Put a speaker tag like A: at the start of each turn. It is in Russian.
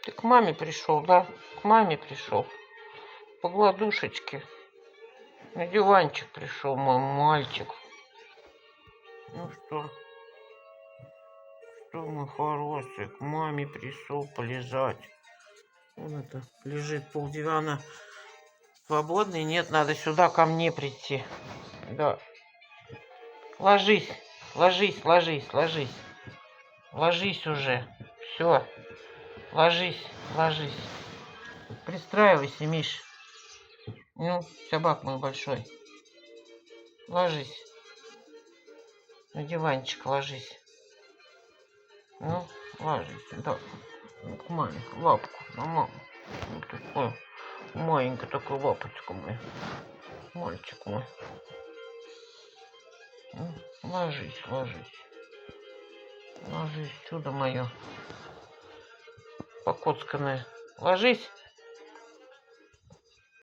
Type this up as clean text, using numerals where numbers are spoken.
A: Ты к маме пришел, да? К маме пришел. По гладушечке. На диванчик пришел мой мальчик. Ну что, мой хороший, к маме пришел полежать. Он это лежит полдивана свободный. Нет, надо сюда ко мне прийти. Да. Ложись, ложись, ложись, ложись. Ложись уже. Все. Ложись, ложись. Пристраивайся, Миш. Ну, собак мой большой. Ложись. На диванчик ложись. Ну, ложись. Да. К маме. Лапку. На маму. Вот такой. Маленькая такая лапочка моя. Мальчик мой. Ну, ложись, ложись. Ложись, чудо мое. Покоцканное. Ложись.